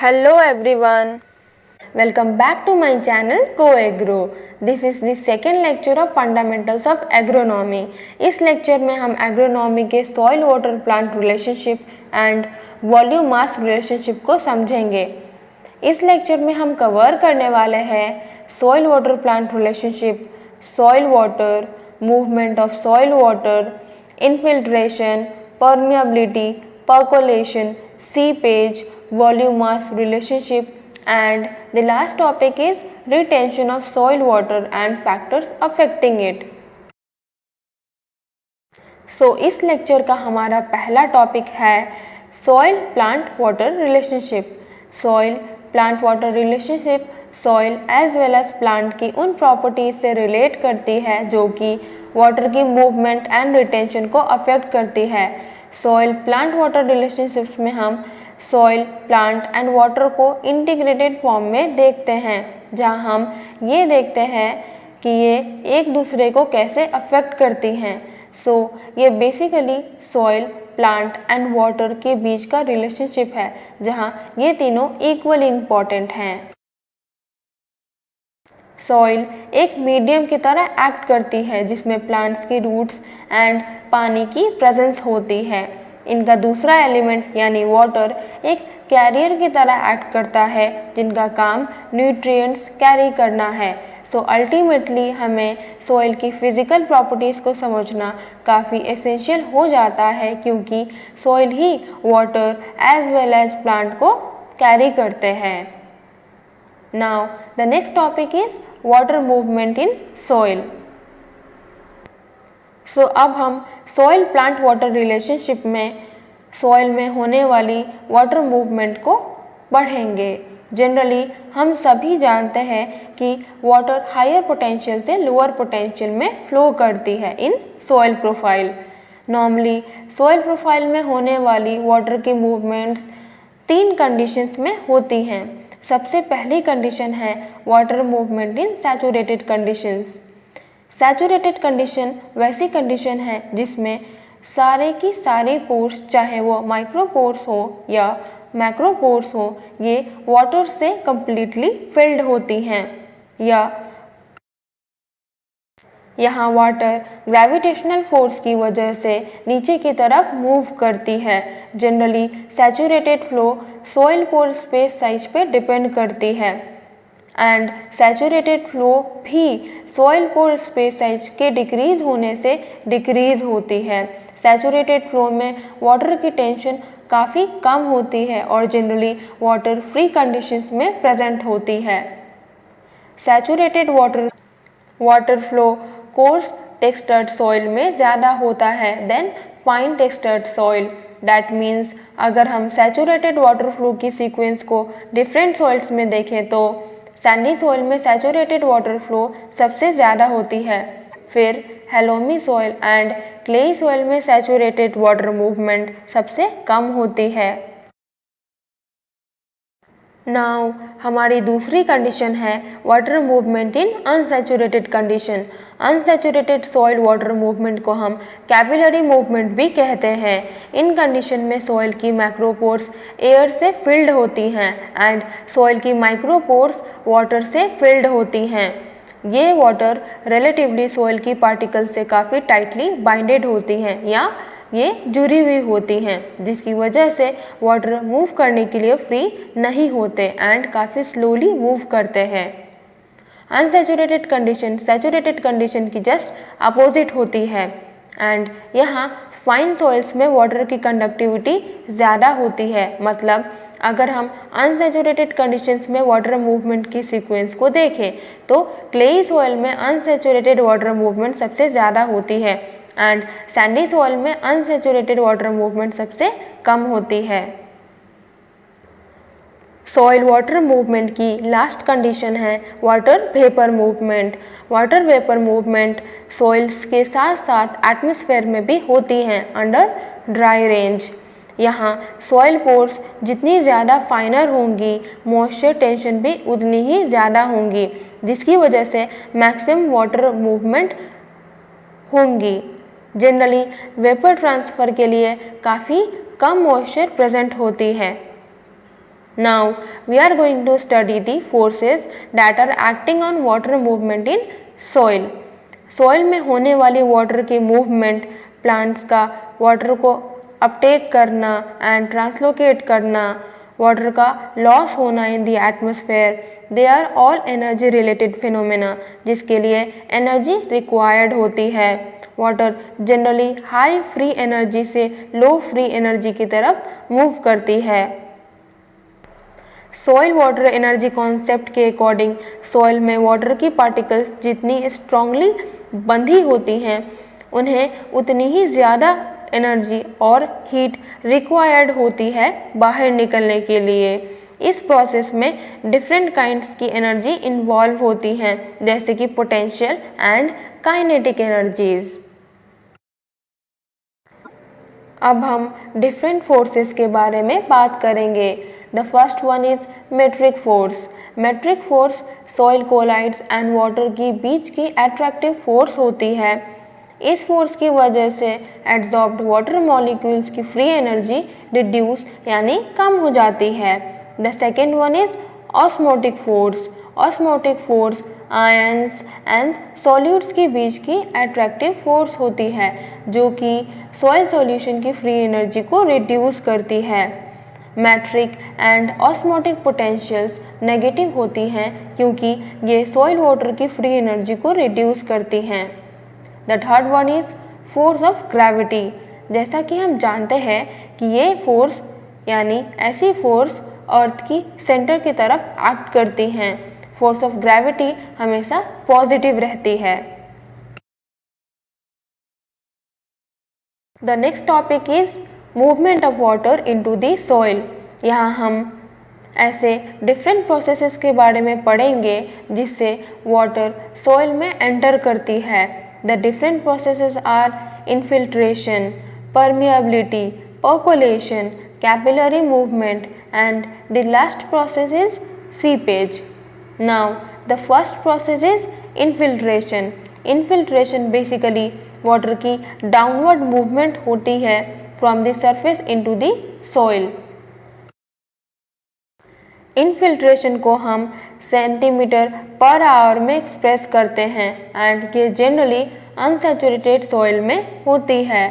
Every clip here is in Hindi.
Hello everyone, welcome back to my channel CoAgro. This is the second lecture of Fundamentals of Agronomy. इस लेक्चर में हम एग्रोनॉमी के soil water plant relationship and volume mass relationship को समझेंगे। इस लेक्चर में हम कवर करने वाले हैं soil water plant relationship, soil water, movement of soil water, infiltration, permeability, percolation, seepage, volume mass relationship, and the last topic is retention of soil water and factors affecting it. इस लेक्चर का हमारा पहला टॉपिक है soil plant water relationship. Soil plant water relationship soil as well as plant की उन प्रॉपर्टीज से रिलेट करती है जो कि वाटर की मूवमेंट एंड रिटेंशन को अफेक्ट करती है। सॉइल प्लांट वाटर रिलेशनशिप्स में हम सॉइल प्लांट एंड वाटर को इंटीग्रेटेड फॉर्म में देखते हैं, जहां हम ये देखते हैं कि ये एक दूसरे को कैसे अफेक्ट करती हैं। ये basically soil plant and water के बीच का रिलेशनशिप है, जहां ये तीनों इक्वली इम्पॉर्टेंट हैं। सॉइल एक मीडियम की तरह एक्ट करती है जिसमें प्लांट्स की रूट्स एंड पानी की प्रेजेंस होती है। इनका दूसरा एलिमेंट यानी वाटर एक कैरियर की तरह एक्ट करता है जिनका काम न्यूट्रिएंट्स कैरी करना है। अल्टीमेटली हमें सॉइल की फिजिकल प्रॉपर्टीज़ को समझना काफ़ी एसेंशियल हो जाता है, क्योंकि सॉइल ही water as well as plant को कैरी करते हैं। Now the next topic is water movement in soil. अब हम सॉइल प्लांट वाटर रिलेशनशिप में सॉइल में होने वाली वाटर मूवमेंट को पढ़ेंगे। जनरली हम सभी जानते हैं कि वाटर हायर पोटेंशियल से लोअर पोटेंशियल में फ्लो करती है in soil profile. Normally soil profile में होने वाली वाटर की मूवमेंट्स तीन कंडीशंस में होती हैं। सबसे पहली कंडीशन है वाटर मूवमेंट इन सैचुरेटेड कंडीशंस। सैचुरेटेड कंडीशन वैसी कंडीशन है जिसमें सारे की सारी पोर्स, चाहे वो माइक्रोपोर्स हो या मैक्रोपोर्स हो, ये वाटर से कंप्लीटली फिल्ड होती हैं, या यहाँ वाटर ग्रेविटेशनल फोर्स की वजह से नीचे की तरफ मूव करती है। Generally saturated flow soil pore space size पे डिपेंड करती है एंड सैचुरेटेड फ्लो भी सॉइल पोर स्पेस साइज के डिक्रीज होने से डिक्रीज होती है। सैचुरेटेड फ्लो में वाटर की टेंशन काफ़ी कम होती है और जनरली वाटर फ्री कंडीशंस में प्रेजेंट होती है। Saturated water flow coarse textured soil में ज़्यादा होता है than fine textured soil. That means अगर हम सैचुरेटेड वाटर फ्लो की सीक्वेंस को डिफरेंट सॉइल्स में देखें तो सैंडी सॉइल में सैचुरेटेड वाटर फ्लो सबसे ज़्यादा होती है, फिर हेलोमी सॉइल एंड क्लेई सॉइल में सैचुरेटेड वाटर मूवमेंट सबसे कम होती है। नाउ हमारी दूसरी कंडीशन है वाटर मूवमेंट इन unsaturated condition. Unsaturated soil water movement को हम कैपिलरी मूवमेंट भी कहते हैं। इन कंडीशन में सॉइल की मैक्रोपोर्स एयर से फिल्ड होती हैं एंड सॉइल की माइक्रोपोर्स वाटर से फिल्ड होती हैं। ये वाटर रिलेटिवली सॉइल की पार्टिकल से काफ़ी टाइटली बाइंडेड होती हैं या ये जुड़ी हुई होती हैं, जिसकी वजह से वाटर मूव करने के लिए फ्री नहीं होते एंड काफ़ी स्लोली मूव करते हैं। अनसैचुरेटेड कंडीशन सैचुरेटेड कंडीशन की जस्ट अपोजिट होती है एंड यहाँ फाइन सॉइल्स में वाटर की कंडक्टिविटी ज़्यादा होती है। मतलब अगर हम अनसैचुरेटेड कंडीशंस में वाटर मूवमेंट की सीक्वेंस को देखें तो क्लेई सॉइल में अनसैचुरेटेड वाटर मूवमेंट सबसे ज़्यादा होती है एंड सैंडी सॉइल में अनसैचुरेटेड वाटर मूवमेंट सबसे कम होती है। सॉइल वाटर मूवमेंट की लास्ट कंडीशन है water vapour movement. Water vapour movement soils के साथ साथ एटमॉस्फेयर में भी होती हैं अंडर ड्राई रेंज। यहाँ सॉइल पोर्स जितनी ज़्यादा फाइनर होंगी, मॉइस्चर टेंशन भी उतनी ही ज़्यादा होंगी, जिसकी वजह से मैक्सिमम वाटर मूवमेंट होंगी। जनरली वेपर ट्रांसफ़र के लिए काफ़ी कम मॉइस्चर प्रेजेंट होती है। Now we are going to study the forces that are acting on water movement in soil. Soil में होने वाली वाटर की मूवमेंट, प्लांट्स का वाटर को अपटेक करना एंड ट्रांसलोकेट करना, वाटर का लॉस होना in the atmosphere, they are all energy related phenomena जिसके लिए एनर्जी रिक्वायर्ड होती है। Water generally high free energy से लो फ्री एनर्जी की तरफ मूव करती है। सॉइल वाटर एनर्जी कॉन्सेप्ट के अकॉर्डिंग सॉइल में वाटर की पार्टिकल्स जितनी स्ट्रांगली बंधी होती हैं उन्हें उतनी ही ज़्यादा एनर्जी और हीट रिक्वायर्ड होती है बाहर निकलने के लिए। इस प्रोसेस में डिफरेंट काइंड्स की एनर्जी इन्वॉल्व होती हैं जैसे कि पोटेंशियल एंड काइनेटिक एनर्जीज। अब हम डिफरेंट फोर्सेस के बारे में बात करेंगे। The first one is matric force. Matric force soil colloids and water की बीच की अट्रैक्टिव फोर्स होती है। इस फोर्स की वजह से एड्सॉर्ब्ड वाटर मॉलिक्यूल्स की फ्री एनर्जी रिड्यूस यानी कम हो जाती है। The second one is osmotic force. Osmotic force ions and solutes के बीच की अट्रैक्टिव फोर्स होती है जो कि सॉइल सॉल्यूशन की फ्री एनर्जी को रिड्यूस करती है। Matric and osmotic potentials negative होती हैं क्योंकि ये सॉइल वाटर की फ्री एनर्जी को रिड्यूस करती हैं। The third one is force of gravity. जैसा कि हम जानते हैं कि ये फोर्स यानी ऐसी फोर्स अर्थ की सेंटर की तरफ एक्ट करती हैं। फोर्स ऑफ ग्रेविटी हमेशा पॉजिटिव रहती है। The next topic is movement of water into the soil. यहाँ हम ऐसे डिफरेंट प्रोसेसेस के बारे में पढ़ेंगे जिससे वाटर सॉइल में एंटर करती है। The different processes are infiltration, permeability, percolation, capillary movement and the last process is seepage. Now the first process is infiltration. Infiltration basically water की डाउनवर्ड मूवमेंट होती है from the surface into the soil. Infiltration को हम सेंटीमीटर पर आवर में एक्सप्रेस करते हैं एंड ये जनरली अनसैचुरेटेड सॉइल में होती है।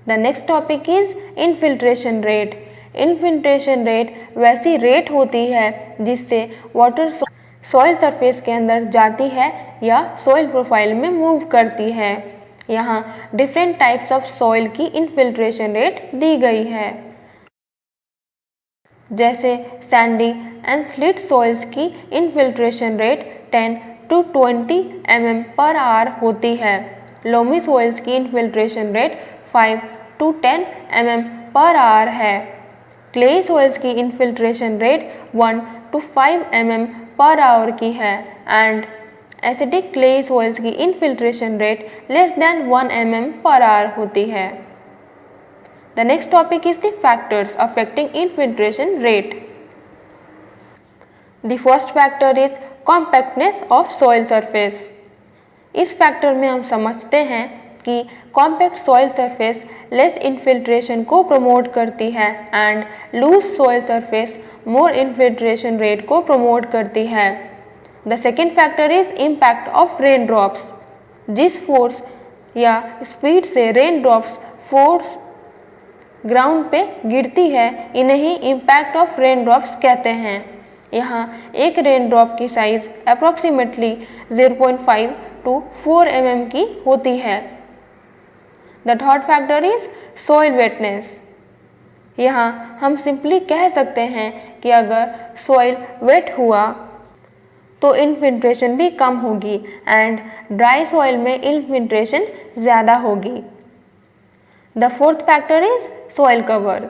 The next topic is infiltration rate. Infiltration rate वैसी रेट होती है जिससे वाटर सॉइल सरफेस के अंदर जाती है या सॉइल प्रोफाइल में मूव करती है। यहाँ डिफरेंट टाइप्स ऑफ सॉइल की इनफिल्ट्रेशन रेट दी गई है जैसे सैंडी एंड स्लिट सॉइल्स की infiltration rate 10 to 20 mm per hour होती है। लोमी सॉइल्स की infiltration rate 5 to 10 mm per hour है। क्ले सॉइल्स की infiltration rate 1 to 5 mm per hour की है एंड एसिडिक क्ले सॉइल्स की infiltration rate less than 1 mm per hour होती है। The next topic is the factors affecting infiltration rate. The first factor is compactness of soil surface. इस फैक्टर में हम समझते हैं कि compact soil surface less infiltration को प्रमोट करती है and loose soil surface more infiltration rate को प्रमोट करती है। The second factor is impact of rain drops. जिस फोर्स या स्पीड से रेन ड्रॉप्स फोर्स ग्राउंड पे गिरती है इन्हें ही इम्पैक्ट ऑफ रेन ड्रॉप्स कहते हैं। यहाँ एक रेन ड्रॉप की साइज अप्रॉक्सीमेटली 0.5 to 4 mm की होती है। The third factor is soil वेटनेस। यहाँ हम सिंपली कह सकते हैं कि अगर सॉइल वेट हुआ तो इनफिल्ट्रेशन भी कम होगी एंड ड्राई सॉइल में इनफिल्ट्रेशन ज़्यादा होगी। The fourth factor is soil cover.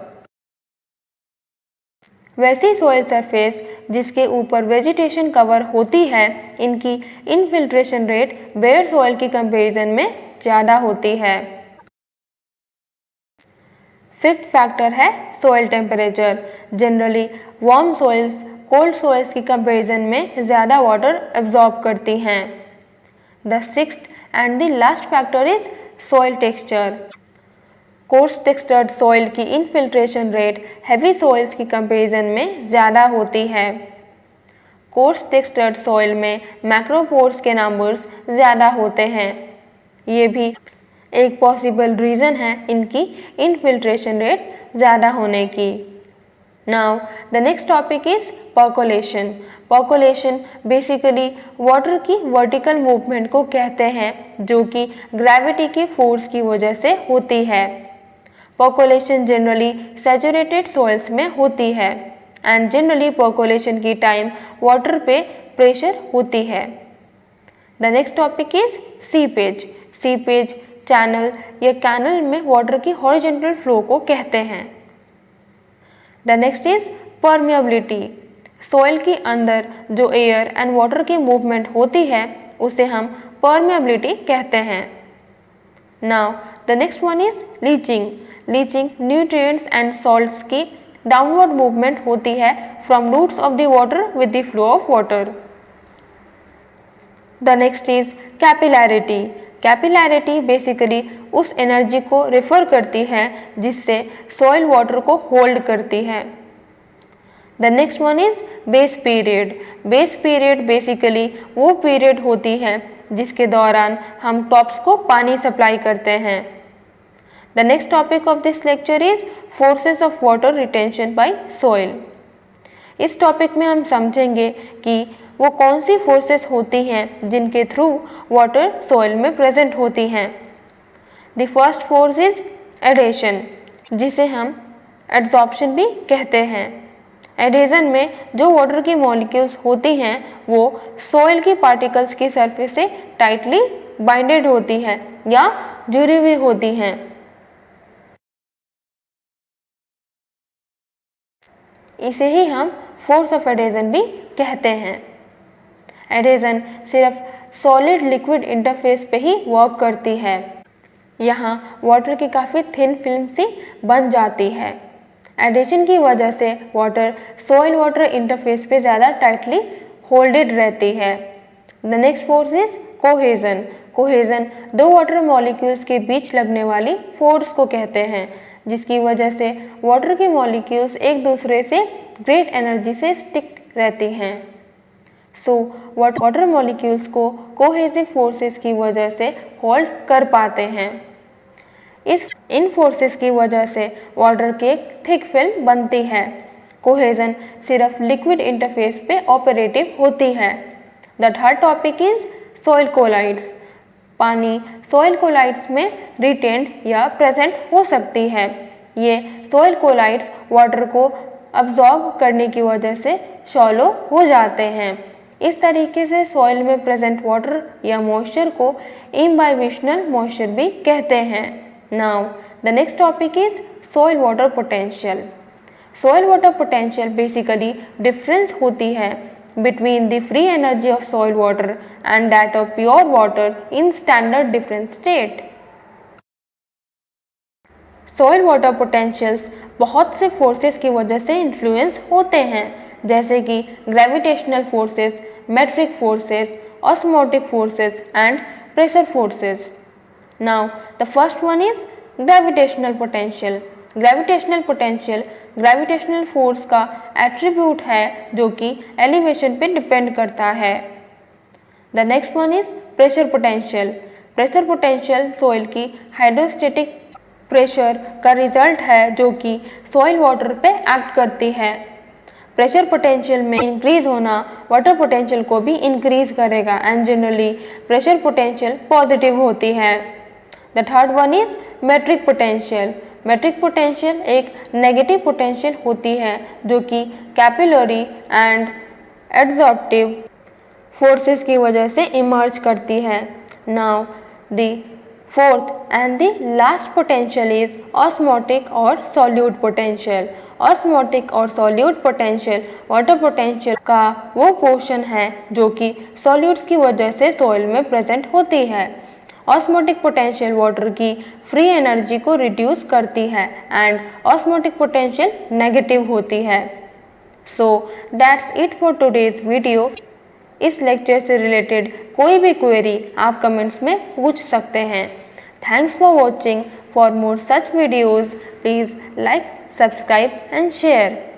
वैसी सॉइल सरफेस जिसके ऊपर वेजिटेशन कवर होती है इनकी इनफिल्ट्रेशन रेट बेयर सॉइल की कंपैरिजन में ज़्यादा होती है। फिफ्थ फैक्टर है soil temperature. Generally warm soils cold soils की कंपैरिजन में ज़्यादा वाटर एब्जॉर्ब करती हैं। The sixth and the last factor is soil texture. Course textured soil की इनफिल्ट्रेशन रेट हैवी सॉइल्स की कंपैरिजन में ज़्यादा होती है। कोर्स टेक्सचर्ड सॉइल में मैक्रोपोर्स के नंबर्स ज़्यादा होते हैं। ये भी एक पॉसिबल रीज़न है इनकी इनफिल्ट्रेशन रेट ज़्यादा होने की। Now the next topic is percolation. Percolation basically water की वर्टिकल मूवमेंट को कहते हैं जो कि ग्रेविटी की फोर्स की वजह से होती है। पर्कोलेशन जनरली सैचुरेटेड सॉइल्स में होती है एंड जनरली पर्कोलेशन की टाइम वाटर पे प्रेशर होती है। The next topic is seepage. Seepage channel या कैनल में वाटर की हॉरिजॉन्टल फ्लो को कहते हैं। The next is permeability. Soil के अंदर जो एयर एंड वाटर की मूवमेंट होती है उसे हम परमिएबिलिटी कहते हैं। Now the next one is leaching. Leaching nutrients and salts की डाउनवर्ड मूवमेंट होती है from roots of the water with the flow of water. The next is capillarity. Capillarity basically उस एनर्जी को रेफर करती है जिससे सॉइल वाटर को होल्ड करती है। The next one is base period. Base period basically वो पीरियड होती है जिसके दौरान हम टॉप्स को पानी सप्लाई करते हैं। The next topic of this lecture is forces of water retention by soil. इस टॉपिक में हम समझेंगे कि वो कौन सी फोर्सेस होती हैं जिनके थ्रू वाटर सॉइल में प्रेजेंट होती हैं। The first force is adhesion, जिसे हम एड्सॉर्प्शन भी कहते हैं। एडेशन में जो वाटर की मॉलिक्यूल्स होती हैं वो सॉइल की पार्टिकल्स की सरफेस से टाइटली बाइंडेड होती हैं या जुड़ी हुई होती हैं। इसे ही हम फोर्स ऑफ एडेशन भी कहते हैं। एडेशन सिर्फ सॉलिड लिक्विड इंटरफेस पे ही वर्क करती है। यहाँ वाटर की काफ़ी थिन फिल्म सी बन जाती है। एडेशन की वजह से वाटर सॉइल वाटर इंटरफेस पे ज़्यादा टाइटली होल्डेड रहती है। The next force is cohesion. Cohesion दो वाटर मॉलिक्यूल्स के बीच लगने वाली फोर्स को कहते हैं जिसकी वजह से वाटर की मॉलिक्यूल्स एक दूसरे से ग्रेट एनर्जी से स्टिक रहती हैं। सो वाटर मॉलिक्यूल्स को कोहेसिव फोर्सेस की वजह से होल्ड कर पाते हैं। इन फोर्सेस की वजह से वाटर की एक थिक फिल्म बनती है। कोहेजन सिर्फ लिक्विड इंटरफेस पे ऑपरेटिव होती है। The third topic is soil colloids. पानी सॉइल कोलाइड्स में रिटेंड या प्रेजेंट हो सकती है। ये सॉइल कोलाइड्स वाटर को अब्जॉर्ब करने की वजह से शॉलो हो जाते हैं। इस तरीके से सॉइल में प्रेजेंट वाटर या मॉइस्चर को इम्बाइबिशनल मॉइस्चर भी कहते हैं। Now the next topic is soil water potential. Soil water potential basically difference होती है between the free energy of soil water and that of pure water in standard difference state. Soil water potentials बहुत से फोर्सेस की वजह से इन्फ्लुएंस होते हैं जैसे कि gravitational forces, matric forces, osmotic forces and pressure forces. Now the first one is gravitational potential. Gravitational potential gravitational force का एट्रीब्यूट है जो कि एलिवेशन पे डिपेंड करता है। The next one is pressure potential. Pressure potential soil की हाइड्रोस्टेटिक प्रेशर का रिजल्ट है जो कि सॉइल वाटर पे एक्ट करती है। प्रेशर पोटेंशियल में इंक्रीज होना वाटर पोटेंशियल को भी इंक्रीज करेगा and generally pressure potential positive होती है। The third one is matric potential. Matric potential एक नेगेटिव पोटेंशियल होती है जो कि कैपिलरी एंड एड्सॉर्प्टिव फोर्सेस की वजह से इमर्ज करती है। Now the fourth and the last potential is osmotic और सॉल्यूट पोटेंशियल। ऑस्मोटिक और सॉल्यूट पोटेंशियल वाटर पोटेंशियल का वो पोर्शन है जो कि सॉल्यूट्स की वजह से सॉइल में प्रेजेंट होती है। ऑस्मोटिक पोटेंशियल वाटर की फ्री एनर्जी को रिड्यूस करती है एंड ऑस्मोटिक पोटेंशियल नेगेटिव होती है। So that's it for today's video. इस लेक्चर से रिलेटेड कोई भी क्वेरी आप कमेंट्स में पूछ सकते हैं। Thanks for watching. For more such videos, please like, subscribe and share.